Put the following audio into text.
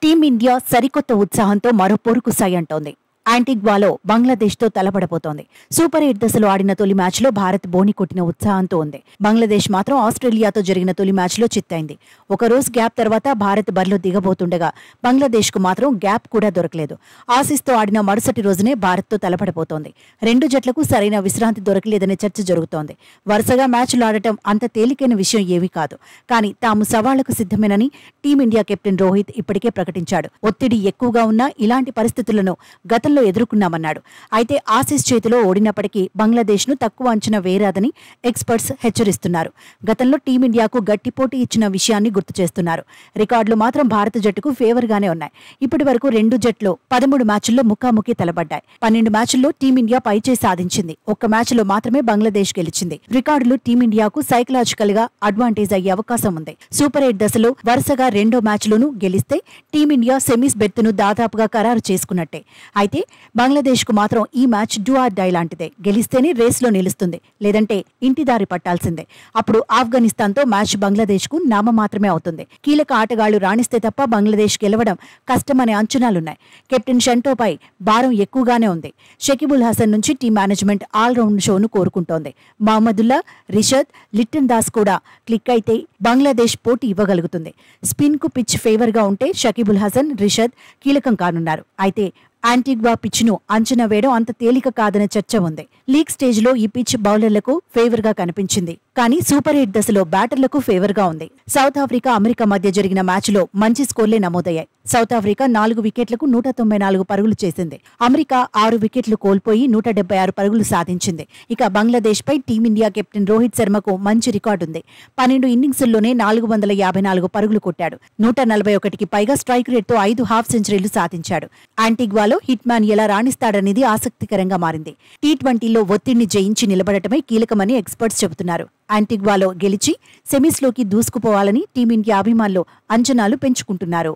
Team India సరికొత్త ఉత్సాహంతో మరో పోరుకు సై అంటోంది. యాంటిగ్వాలో బంగ్లాదేశ్తో తలపడబోతోంది. సూపర్ 8 దశలో ఆడిన తొలి మ్యాచ్లో భారత్ బోని కొట్టిన ఉత్సాహంతో ఉంది. బంగ్లాదేశ్ మాత్రం ఆస్ట్రేలియాతో జరిగిన తొలి మ్యాచ్లో చిత్తైంది. ఒకరోజు గ్యాప్ తర్వాత భారత్ బరిలో దిగబోతుండగా బంగ్లాదేశ్కు మాత్రం గ్యాప్ కూడా దొరకలేదు. ఆసీస్తో ఆడిన మరుసటి రోజునే భారత్తో తలపడబోతోంది. రెండు జట్లకు సరైన విశ్రాంతి దొరకలేదనే చర్చ జరుగుతోంది. వరుసగా మ్యాచ్లు ఆడటం అంత తేలికైన విషయం ఏమీ కాదు. కానీ తాము సవాళ్లకు సిద్ధమేనని టీమిండియా కెప్టెన్ రోహిత్ ఇప్పటికే ప్రకటించాడు. ఒత్తిడి ఎక్కువగా ఉన్నా ఇలాంటి పరిస్థితులను గతంలో ఎదుర్కొన్నామన్నాడు. అయితే ఆసీస్ చేతిలో ఓడినప్పటికీ బంగ్లాదేశ్ను తక్కువ అంచనా వేయరాదని ఎక్స్పర్ట్స్ హెచ్చరిస్తున్నారు. గతంలో టీమిండియాకు గట్టి పోటీ ఇచ్చిన విషయాన్ని గుర్తు చేస్తున్నారు. రికార్డులు మాత్రం భారత జట్టుకు ఫేవర్గానే ఉన్నాయి. ఇప్పటి వరకు రెండు జట్లు 13 మ్యాచ్ల్లో ముఖాముఖి తలపడ్డాయి. 12 మ్యాచ్ల్లో టీమిండియా పైచేయి సాధించింది. ఒక్క మ్యాచ్లో మాత్రమే బంగ్లాదేశ్ గెలిచింది. రికార్డులు టీమిండియాకు సైకలాజికల్ గా అడ్వాంటేజ్ అయ్యే అవకాశం ఉంది. సూపర్ 8 దశలో వరుసగా రెండో మ్యాచ్లోనూ గెలిస్తే టీమిండియా సెమీస్ బెర్త్ను దాదాపుగా ఖరారు చేసుకున్నట్టే. అయితే బంగ్లాదేశ్ కు మాత్రం ఈ మ్యాచ్ డూ ఆర్ డై లాంటిదే. గెలిస్తేనే రేస్లో నిలుస్తుంది, లేదంటే ఇంటిదారి పట్టాల్సిందే. అప్పుడు ఆఫ్ఘనిస్తాన్తో మ్యాచ్ బంగ్లాదేశ్ కు నామమాత్రమే అవుతుంది. కీలక ఆటగాళ్లు రాణిస్తే తప్ప బంగ్లాదేశ్ గెలవడం కష్టమనే అంచనాలున్నాయి. కెప్టెన్ షంటోపై భారం ఎక్కువగానే ఉంది. షకీబుల్ హసన్ నుంచి టీం మేనేజ్మెంట్ ఆల్రౌండ్ షోను కోరుకుంటోంది. మహమ్మదుల్లా, రిషద్, లిట్టన్ దాస్ కూడా క్లిక్ అయితే బంగ్లాదేశ్ పోటీ ఇవ్వగలుగుతుంది. స్పిన్ కు పిచ్ ఫేవర్ గా ఉంటే షకీబుల్ హసన్, రిషద్ కీలకం కానున్నారు. అయితే యాంటిగ్వా పిచ్ను అంచనా వేయడం అంత తేలిక కాదనే చర్చ ఉంది. లీగ్ స్టేజ్లో ఈ పిచ్ బౌలర్లకు ఫేవర్ గా కనిపించింది. కానీ సూపర్ 8 దశలో బ్యాటర్లకు ఫేవర్ గా ఉంది. సౌత్ ఆఫ్రికా, అమెరికా మధ్య జరిగిన మ్యాచ్లో మంచి స్కోర్లే నమోదయ్యాయి. సౌత్ ఆఫ్రికా 4 వికెట్లకు 194 పరుగులు చేసింది. అమెరికా 6 వికెట్లు కోల్పోయి 176 పరుగులు సాధించింది. ఇక బంగ్లాదేశ్ పై టీమిండియా కెప్టెన్ రోహిత్ శర్మకు మంచి రికార్డుంది. 12 ఇన్నింగ్స్ల్లోనే 454 పరుగులు కొట్టాడు. 141కి పైగా స్ట్రైక్ రేట్తో 5 హాఫ్ సెంచరీలు సాధించాడు. యాంటిగ్వాలో హిట్ మ్యాన్ ఎలా రాణిస్తాడనేది ఆసక్తికరంగా మారింది. టీ20లో ఒత్తిడిని జయించి నిలబడటమే కీలకమని ఎక్స్పర్ట్స్ చెబుతున్నారు. యాంటిగ్వాలో గెలిచి సెమీస్లోకి దూసుకుపోవాలని టీమిండియా అభిమానులు అంచనాలు పెంచుకుంటున్నారు.